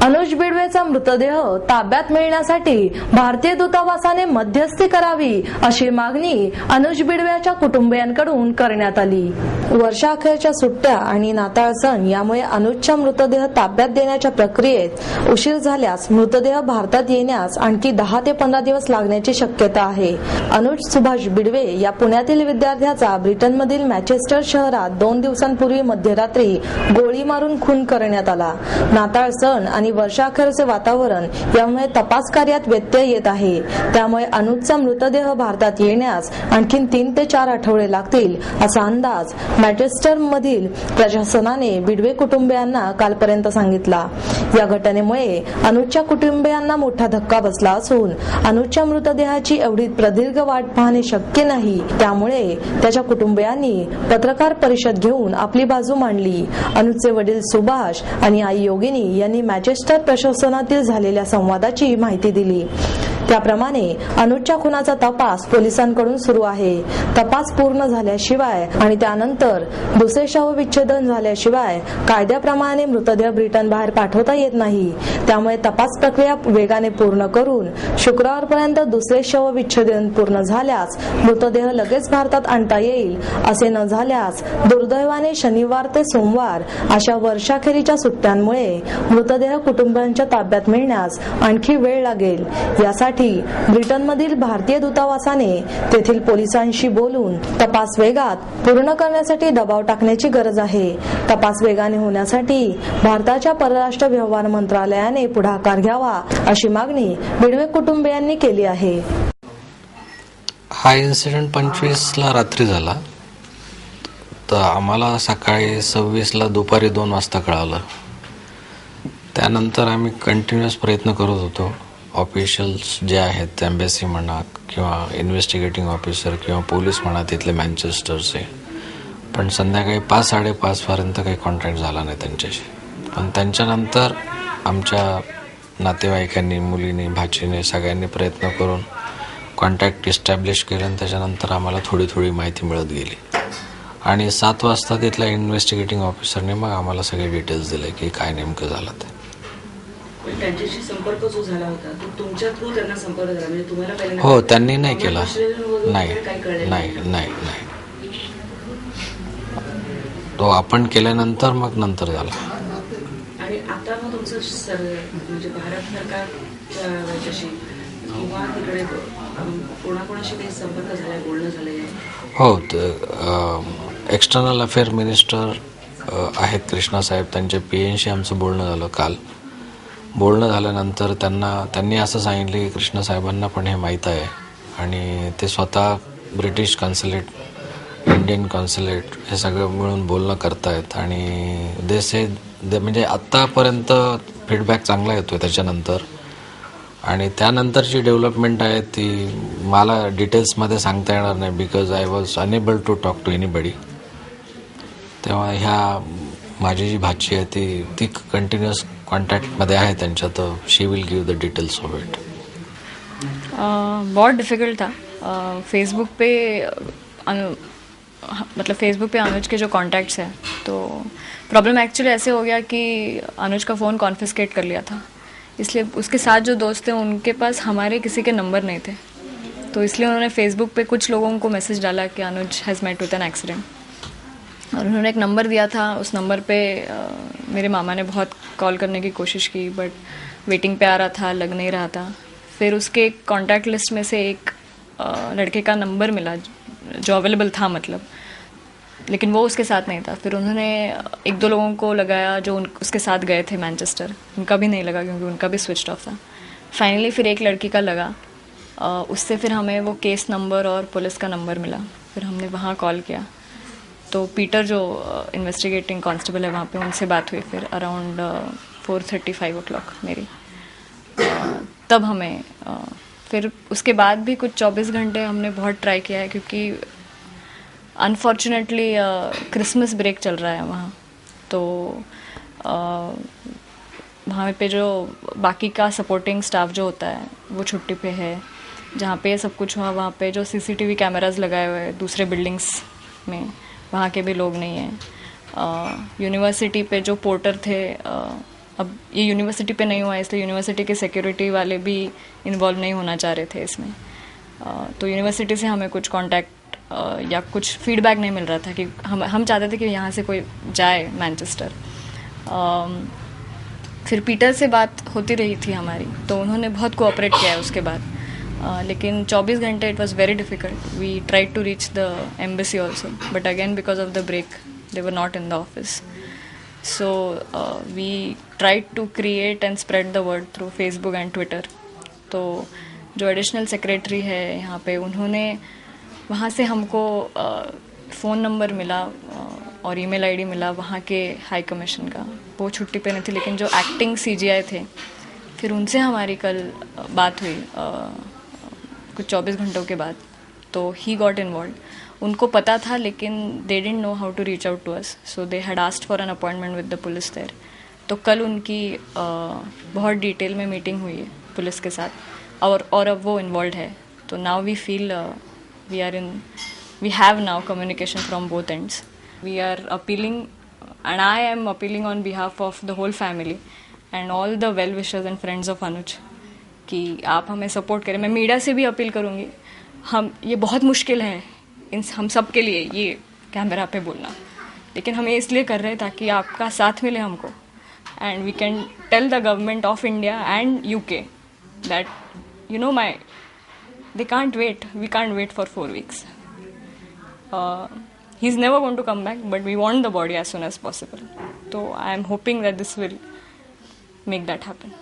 अनुज बिडवेचा मृतदेह ताब्यात मिळण्यासाठी भारतीय दूतावासाने मध्यस्थी करावी अशी मागणी अनुज बिडवेच्या कुटुंबियांकडून करण्यात आली। वर्षाअखेरच्या सुट्ट्या आणि नाताळ सण यामुळे अनुजचा मृतदेह ताब्यात देण्याच्या प्रक्रियेत उशीर झाल्यास मृतदेह भारतात येण्यास आणखी 10 ते 15 दिवस लागण्याची शक्यता आहे। अनुज सुभाष बिडवे या पुण्यातील विद्यार्थ्याचा ब्रिटनमधील मॅचेस्टर शहरात 2 दिवसांपूर्वी मध्यरात्री गोळी मारून खून करण्यात आला। नाताळ सण आणि वर्षाअखेरचे वातावरण यामुळे तपास कार्यात व्यत्यय येत आहे। त्यामुळे अनुजचा मृतदेह भारतात येण्यास आणखी 3 ते 4 आठवडे लागतील असा अंदाज मॅचेस्टर मधील प्रशासनाने बिडवे कुटुंबियांना कालपर्यंत सांगितला। या घटनेमुळे अनुजच्या कुटुंबियांना मोठा धक्का बसला असून अनुजच्या मृतदेहाची एवढी प्रदीर्घ वाट पाहणे शक्य नाही। त्यामुळे त्याच्या कुटुंबियांनी पत्रकार परिषद घेऊन आपली बाजू मांडली। अनुजचे वडील सुभाष आणि आई योगिनी यांनी मॅचेस्टर प्रशासनातील झालेल्या संवादाची माहिती दिली। त्याप्रमाणे अनुजच्या खुनाचा तपास पोलिसांकडून सुरू आहे। तपास पूर्ण झाल्याशिवाय आणि त्यानंतर दुसरे शवविच्छेदन झाल्याशिवाय कायद्याप्रमाणे मृतदेह ब्रिटन बाहेर पाठवता येत नाही। त्यामुळे तपास प्रक्रिया वेगाने पूर्ण करून शुक्रवारपर्यंत दुसरे शवविच्छेदन पूर्ण झाल्यास मृतदेह लगेच भारतात आणता येईल। असे न झाल्यास दुर्दैवाने शनिवार ते सोमवार अशा वर्षाखेरीच्या सुट्ट्यांमुळे मृतदेह कुटुंबियांच्या ताब्यात मिळण्यास आणखी वेळ लागेल। यासाठी ब्रिटनमधील भारतीय दूतावासाने तेथील पोलिसांशी बोलून तपास वेगात पूर्ण करण्यासाठी दबाव टाकण्याची गरज आहे। तपास वेगाने होण्यासाठी भारताच्या परराष्ट्र व्यवहार मंत्रालयाने पुढाकार घ्यावा अशी मागणी बिडवे कुटुंबियांनी केली आहे। हा इन्सिडेंट 25 ला रात्री झाला, तर आम्हाला सकाळी 26 ला दुपारी 2 वाजता कळालं। त्यानंतर आम्ही कंटिन्युअस प्रयत्न करत होतो। ऑफिशियल्स जे आहेत एम्बेसी म्हणा किंवा इन्व्हेस्टिगेटिंग ऑफिसर किंवा पोलीस म्हणा तिथले मँचेस्टरचे, पण संध्याकाळी 5-5:30 पर्यंत काही कॉन्टॅक्ट झाला नाही त्यांच्याशी। पण त्यांच्यानंतर आमच्या नातेवाईकांनी, मुलीने, भाचीने सगळ्यांनी प्रयत्न करून कॉन्टॅक्ट इस्टॅब्लिश केले आणि त्याच्यानंतर आम्हाला थोडी माहिती मिळत गेली। आणि 7 वाजता तिथल्या इन्व्हेस्टिगेटिंग ऑफिसरने मग आम्हाला सगळे डिटेल्स दिले की काय नेमकं झालं ते। त्यांच्याशी संपर्क जो झाला होता तो तुमच्या थ्रू त्यांना संपर्क झाला, म्हणजे तुम्हाला पहिल्यांदा? हो, त्यांनी नाही केला। नाही, तो आपण केल्यानंतर मग नंतर झाला। आणि आता मग तुमचं म्हणजे भारत सरकारच्या याच्याशी किंवा तिकडे कोणाकोणाशी काही संपर्क झालाय, बोलणं झालंय? हो, एक्सटर्नल अफेअर मिनिस्टर आहेत कृष्णा साहेब, त्यांच्या PNशी आमचं बोलणं झालं काल। बोलणं झाल्यानंतर त्यांनी असं सांगितलं की कृष्णा साहेबांना पण हे माहीत आहे आणि ते स्वतः ब्रिटिश कॉन्सुलेट, इंडियन कॉन्सुलेट हे सगळं मिळून बोलणं करतायत। आणि म्हणजे आत्तापर्यंत फीडबॅक चांगला येतो आहे त्याच्यानंतर। आणि त्यानंतरची डेव्हलपमेंट आहे ती मला डिटेल्समध्ये सांगता येणार नाही, because I was unable to talk to anybody. तेव्हा ह्या माझी जी भाची आहे ती कंटिन्युअस कॉन्टैक्ट में है त्यांच्या, तो she will give the details of it. बहुत डिफ़िकल्ट था। फेसबुक पे मतलब फेसबुक पे अनुज के जो कॉन्टैक्ट्स हैं, तो प्रॉब्लम एक्चुअली ऐसे हो गया कि अनुज का फ़ोन कॉन्फिस्केट कर लिया था, इसलिए उसके साथ जो दोस्त थे उनके पास हमारे किसी के नंबर नहीं थे। तो इसलिए उन्होंने फेसबुक पे कुछ लोगों को मैसेज डाला कि अनुज हैज़ मेट विद एन एक्सीडेंट, और उन्होंने एक नंबर दिया था। उस नंबर पे मेरे मामा ने बहुत कॉल करने की कोशिश की, बट वेटिंग पे आ रहा था, लग नहीं रहा था। फिर उसके कॉन्टैक्ट लिस्ट में से एक लड़के का नंबर मिला जो अवेलेबल था, मतलब, लेकिन वो उसके साथ नहीं था। फिर उन्होंने 1-2 लोगों को लगाया जो उसके साथ गए थे मैनचेस्टर, उनका भी नहीं लगा क्योंकि उनका भी स्विच ऑफ था। फाइनली फिर एक लड़की का लगा, उससे फिर हमें वो केस नंबर और पुलिस का नंबर मिला। फिर हमने वहाँ कॉल किया, तो पीटर जो इन्वेस्टिगेटिंग कांस्टेबल है वहाँ पे, उनसे बात हुई फिर अराउंड 4:35 o'clock मेरी। तब हमें फिर उसके बाद भी कुछ 24 घंटे हमने बहुत ट्राई किया है, क्योंकि अनफॉर्चुनेटली क्रिसमस ब्रेक चल रहा है वहाँ, तो वहाँ पे जो बाकी का सपोर्टिंग स्टाफ जो होता है वो छुट्टी पे है। जहाँ पे ये सब कुछ हुआ वहाँ पे जो CCTV कैमराज लगाए हुए हैं दूसरे बिल्डिंग्स में, वहाँ के भी लोग नहीं हैं। यूनिवर्सिटी पे जो पोर्टर थे अब ये यूनिवर्सिटी पे नहीं हुआ इसलिए यूनिवर्सिटी के सिक्योरिटी वाले भी इन्वॉल्व नहीं होना चाह रहे थे इसमें। तो यूनिवर्सिटी से हमें कुछ कांटेक्ट या कुछ फीडबैक नहीं मिल रहा था कि हम चाहते थे कि यहाँ से कोई जाए मैनचेस्टर। फिर पीटर से बात होती रही थी हमारी, तो उन्होंने बहुत कोऑपरेट किया है उसके बाद। लेकिन 24 घंटे it was very difficult. We tried to reach the embassy also, but again because of the break they were not in the office. So we tried to create and spread the word through Facebook and Twitter. तो जो additional secretary है यहाँ पे, उन्होंने वहाँ से हमको phone number मिला और email ID मिला वहाँ के हाई कमीशन का। वो छुट्टी पे नहीं थी, लेकिन जो एक्टिंग CGI थे, फिर उनसे हमारी कल बात हुई कुछ 24 घंटों के बाद। तो ही गॉट इन्वॉल्व। उनको पता था लेकिन they didn't know how to reach out to us, so they had asked for an appointment with the police there. तो कल उनकी बहुत डिटेल में मीटिंग हुई है पुलिस के साथ और अब वो इन्वॉल्व है। तो now we feel we have now communication from both ends. We are appealing and I am appealing on behalf of the whole family and all the well wishers and friends of Anuj कि आप हमें support करें। मैं media से भी appeal करूँगी, ये बहुत मुश्किल है हम सब के लिए ये कैमरा पे बोलना, लेकिन हम ये इसलिए कर रहे हैं ताकि आपका साथ मिले हमको, and we can tell the government of India and UK that you know they can't wait. We can't wait for 4 weeks. He's never going to come back, but we want the body as soon as possible. So I am hoping that this will make that happen.